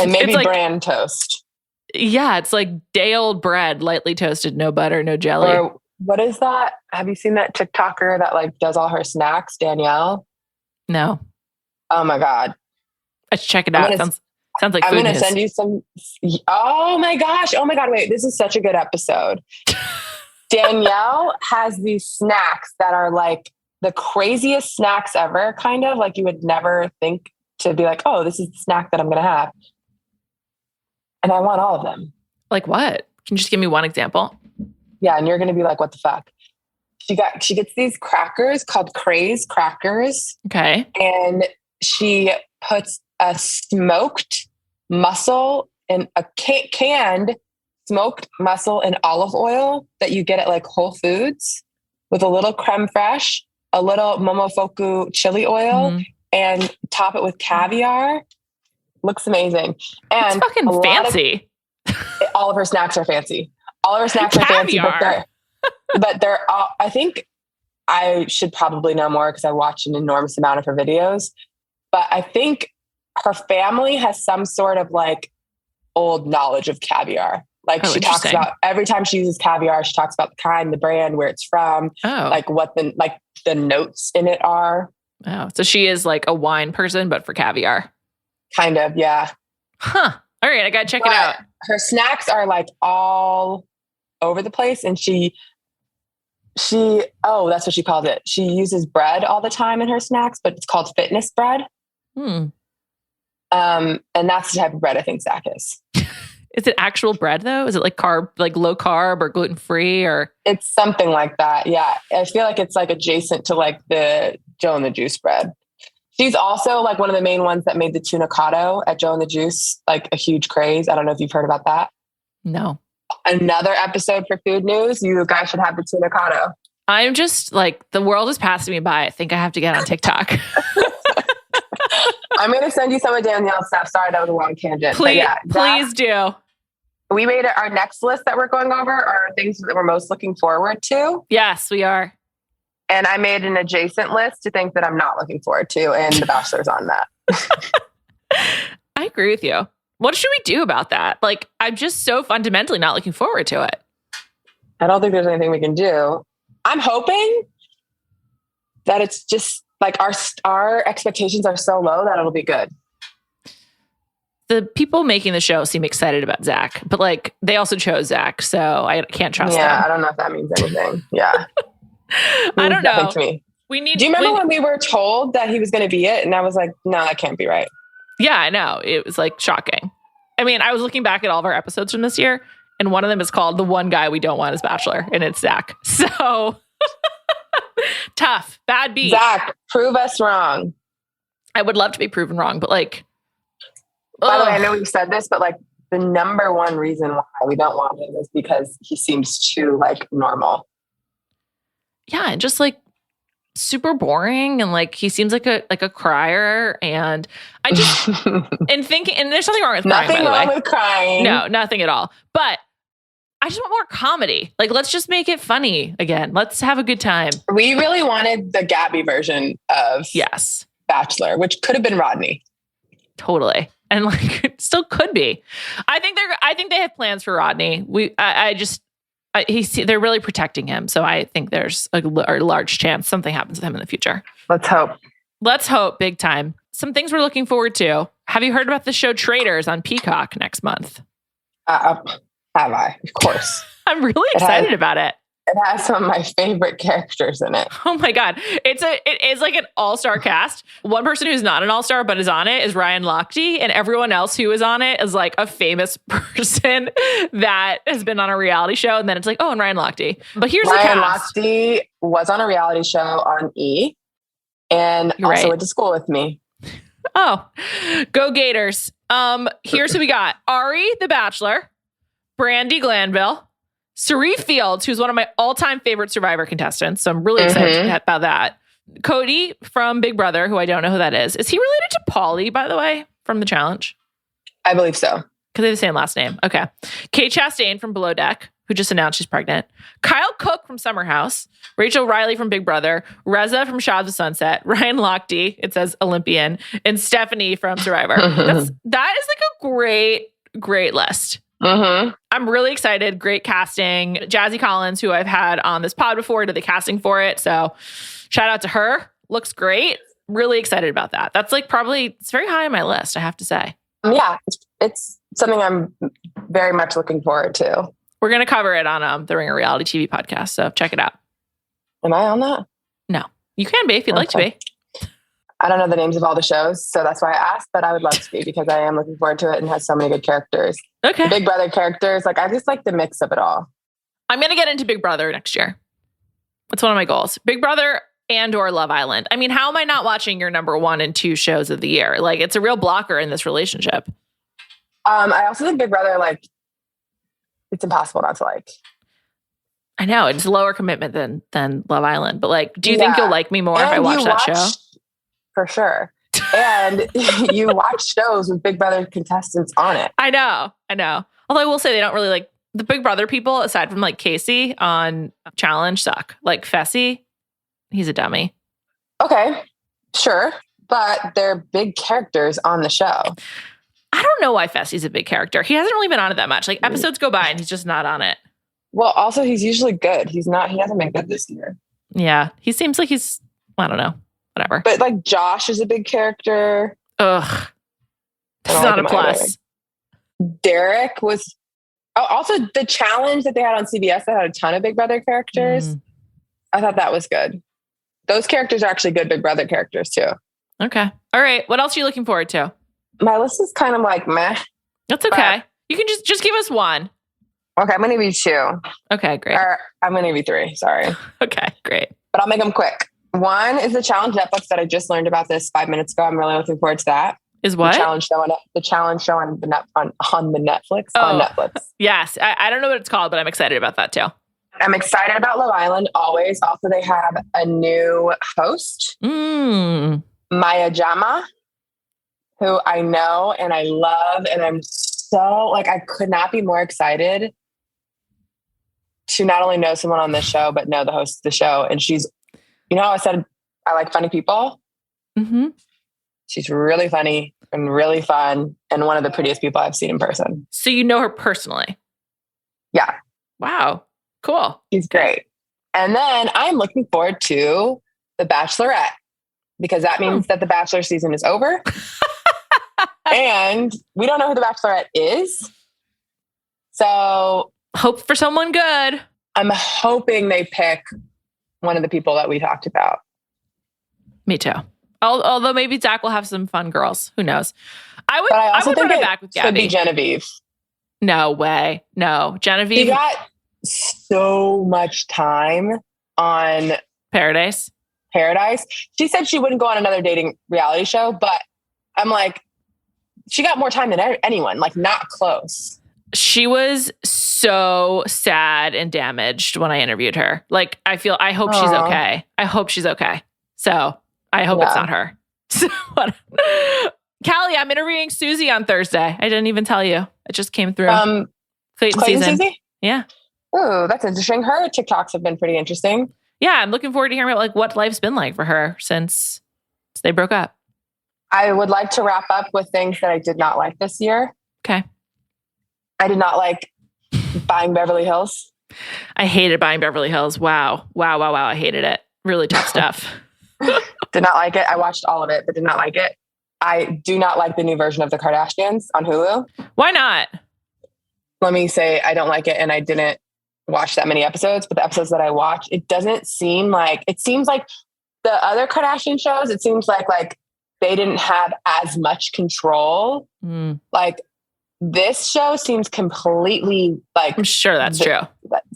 And maybe like, bran toast. Yeah, it's like day old bread, lightly toasted, no butter, no jelly. Or what is that? Have you seen that TikToker that like does all her snacks, Danielle? No. Oh my God. I should check it out. Sounds like I'm going to send you some. Oh my gosh. Oh my God. Wait, this is such a good episode. Danielle has these snacks that are like the craziest snacks ever, kind of like you would never think to be like, oh, this is the snack that I'm going to have. And I want all of them. Like what? Can you just give me one example? Yeah. And you're going to be like, what the fuck? She gets these crackers called Craze crackers. Okay. And she puts a smoked mussel in a canned smoked mussel in olive oil that you get at like Whole Foods with a little creme fraiche, a little momofuku chili oil, and top it with caviar. Looks amazing. And it's fucking fancy. All of her snacks are fancy. All of her snacks are fancy, but they're all, I think I should probably know more because I watch an enormous amount of her videos, but I think her family has some sort of like old knowledge of caviar. Like she talks about every time she uses caviar, she talks about the kind, the brand, where it's from, like what the notes in it are. Oh, so she is like a wine person, but for caviar. Kind of, yeah. Huh. All right, I gotta check it out. Her snacks are like all over the place, and she that's what she calls it. She uses bread all the time in her snacks, but it's called fitness bread. And that's the type of bread I think Zach is. Is it actual bread though? Is it like low carb or gluten free or? It's something like that. Yeah. I feel like it's like adjacent to like the Joe and the Juice bread. She's also like one of the main ones that made the tuna cotto at Joe and the Juice, like a huge craze. I don't know if you've heard about that. No. Another episode for food news. You guys should have the tuna cotto. I'm just like, the world is passing me by. I think I have to get on TikTok. I'm going to send you some of Danielle's stuff. Sorry, that was a long tangent. Please do. We made it our next list that we're going over are things that we're most looking forward to. Yes, we are. And I made an adjacent list to things that I'm not looking forward to. And The Bachelor's on that. I agree with you. What should we do about that? Like, I'm just so fundamentally not looking forward to it. I don't think there's anything we can do. I'm hoping that it's just like our expectations are so low that it'll be good. The people making the show seem excited about Zach, but like they also chose Zach, so I can't trust them. Yeah, I don't know if that means anything. Yeah. I don't know. To me. Do you remember when we were told that he was going to be it? And I was like, no, that can't be right. Yeah, I know. It was like shocking. I mean, I was looking back at all of our episodes from this year, and one of them is called The One Guy We Don't Want as Bachelor, and it's Zach. So Tough. Bad beat. Zach, prove us wrong. I would love to be proven wrong, but like... By the way, I know we've said this, but like the number one reason why we don't want him is because he seems too like normal. Yeah, and just like super boring, and like he seems like a crier, and I just and there's nothing wrong with crying. Nothing wrong with crying. No, nothing at all. But I just want more comedy. Like, let's just make it funny again. Let's have a good time. We really wanted the Gabby version of Bachelor, which could have been Rodney. Totally. And like, it still could be. I think they have plans for Rodney. They're really protecting him. So I think there's a large chance something happens with him in the future. Let's hope. Let's hope big time. Some things we're looking forward to. Have you heard about the show Traitors on Peacock next month? Have I? Of course. I'm really excited about it. It has some of my favorite characters in it. Oh my God. It is like an all-star cast. One person who's not an all-star but is on it is Ryan Lochte, and everyone else who is on it is like a famous person that has been on a reality show. And then it's like, oh, and Ryan Lochte. But here's the cast. Ryan Lochte was on a reality show on E! And also went to school with me. Oh, go Gators. Here's who we got. Ari, the Bachelor, Brandi Glanville, Sharif Fields, who's one of my all-time favorite Survivor contestants. So I'm really excited about that. Cody from Big Brother, who I don't know who that is. Is he related to Pauly, by the way, from The Challenge? I believe so. Because they have the same last name. Okay. Kate Chastain from Below Deck, who just announced she's pregnant. Kyle Cook from Summer House. Rachel Riley from Big Brother. Reza from Shades of Sunset. Ryan Lochte, it says Olympian. And Stephanie from Survivor. That is like a great list. I'm really excited. Great casting. Jazzy Collins, who I've had on this pod before, did the casting for it. So shout out to her. Looks great. Really excited about that. That's like it's very high on my list, I have to say. Yeah, it's something I'm very much looking forward to. We're going to cover it on the Ringer Reality TV podcast. So check it out. Am I on that? No, you can be if you'd like to be. I don't know the names of all the shows, so that's why I asked, but I would love to be because I am looking forward to it and has so many good characters. Okay. The Big Brother characters, like I just like the mix of it all. I'm going to get into Big Brother next year. That's one of my goals. Big Brother and or Love Island. I mean, how am I not watching your number 1 and 2 shows of the year? Like, it's a real blocker in this relationship. I also think Big Brother, like, it's impossible not to like. I know, it's lower commitment than Love Island, but like, do you think you'll like me more if I watch that show? For sure. And you watch shows with Big Brother contestants on it. I know. Although I will say they don't really like the Big Brother people, aside from like Casey on Challenge, suck. Like Fessy, he's a dummy. Okay, sure. But they're big characters on the show. I don't know why Fessy's a big character. He hasn't really been on it that much. Like episodes go by and he's just not on it. Well, also he's usually good. He hasn't been good this year. Yeah. He seems like I don't know. Whatever. But like Josh is a big character. Ugh. It's not a plus. Derek was also the challenge that they had on CBS that had a ton of Big Brother characters. I thought that was good. Those characters are actually good Big Brother characters too. Okay. All right. What else are you looking forward to? My list is kind of like meh. That's okay. You can just give us one. Okay, I'm going to give you 2. Okay, great. Or I'm going to give you 3. Sorry. Okay, great. But I'll make them quick. 1 is the Challenge Netflix that I just learned about this 5 minutes ago. I'm really looking forward to that. Is what? The Challenge show on the Netflix. On Netflix. Yes. I don't know what it's called, but I'm excited about that too. I'm excited about Love Island always. Also, they have a new host, Maya Jama, who I know and I love. And I'm so like, I could not be more excited to not only know someone on this show, but know the host of the show. And she's, you know how I said I like funny people? Mm-hmm. She's really funny and really fun and one of the prettiest people I've seen in person. So you know her personally? Yeah. Wow. Cool. She's great. And then I'm looking forward to The Bachelorette because that means that the Bachelor season is over. And we don't know who The Bachelorette is. So hope for someone good. I'm hoping they pick one of the people that we talked about. Me too. Although maybe Zach will have some fun girls. Who knows? I would run it back with Gabby. Could be Genevieve. No way. No. Genevieve. He got so much time on Paradise. paradise. She said she wouldn't go on another dating reality show, but I'm like, she got more time than anyone, like not close. She was so sad and damaged when I interviewed her. Like, I hope she's okay. I hope she's okay. So I hope it's not her. So, Callie, I'm interviewing Susie on Thursday. I didn't even tell you. It just came through. Clayton season. Susie? Yeah. Oh, that's interesting. Her TikToks have been pretty interesting. Yeah, I'm looking forward to hearing about like what life's been like for her since they broke up. I would like to wrap up with things that I did not like this year. Okay. I did not like buying Beverly Hills. I hated buying Beverly Hills. Wow. I hated it. Really tough stuff. Did not like it. I watched all of it, but did not like it. I do not like the new version of the Kardashians on Hulu. Why not? Let me say I don't like it, and I didn't watch that many episodes, but the episodes that I watched, it seems like the other Kardashian shows, it seems like they didn't have as much control. Like this show seems completely like... I'm sure that's true.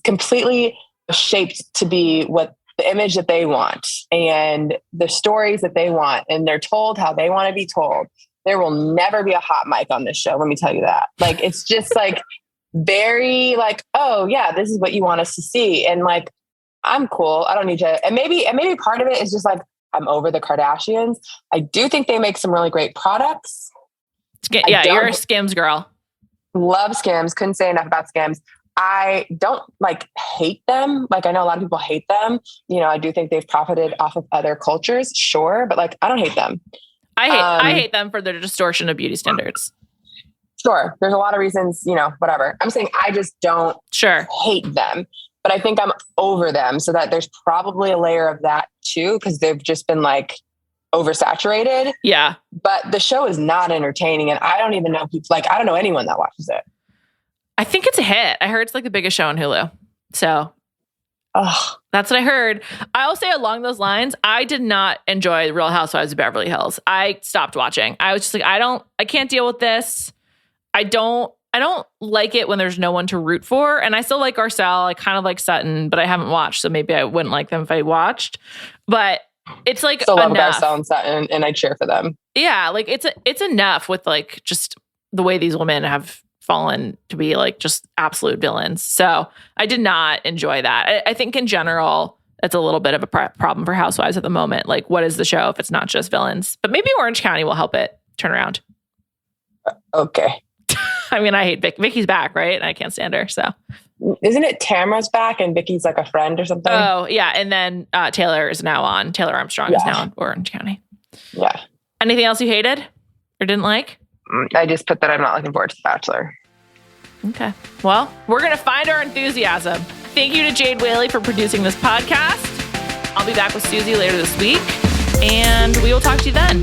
Completely shaped to be what the image that they want and the stories that they want. And they're told how they want to be told. There will never be a hot mic on this show. Let me tell you that. Like, it's just like very like, oh yeah, this is what you want us to see. And like, I'm cool. I don't need to. And maybe part of it is just like, I'm over the Kardashians. I do think they make some really great products. Yeah, you're a Skims girl. Love Skims. Couldn't say enough about Skims. I don't like hate them. Like I know a lot of people hate them. You know, I do think they've profited off of other cultures. Sure. But like, I don't hate them. I hate them for their distortion of beauty standards. Sure. There's a lot of reasons, you know, whatever. I'm saying I just don't hate them, but I think I'm over them, so that there's probably a layer of that too, because they've just been like oversaturated. Yeah. But the show is not entertaining, and I don't even know people, like, I don't know anyone that watches it. I think it's a hit. I heard it's like the biggest show on Hulu. So that's what I heard. I'll say along those lines, I did not enjoy Real Housewives of Beverly Hills. I stopped watching. I was just like, I can't deal with this. I don't like it when there's no one to root for. And I still like Garcelle. I kind of like Sutton, but I haven't watched, so maybe I wouldn't like them if I watched. But it's like still love Garcelle and Sutton, and I cheer for them. Yeah, like it's enough with like just the way these women have fallen to be like just absolute villains. So I did not enjoy that. I think in general, it's a little bit of a problem for Housewives at the moment. Like, what is the show if it's not just villains? But maybe Orange County will help it turn around. Okay. I mean, I hate Vicky's back, right? I can't stand her. So isn't it Tamara's back and Vicky's like a friend or something? Oh yeah. And then Taylor Armstrong is now on Orange County. Yeah. Anything else you hated or didn't like? I just put that I'm not looking forward to The Bachelor. Okay. Well, we're going to find our enthusiasm. Thank you to Jade Whaley for producing this podcast. I'll be back with Susie later this week, and we will talk to you then.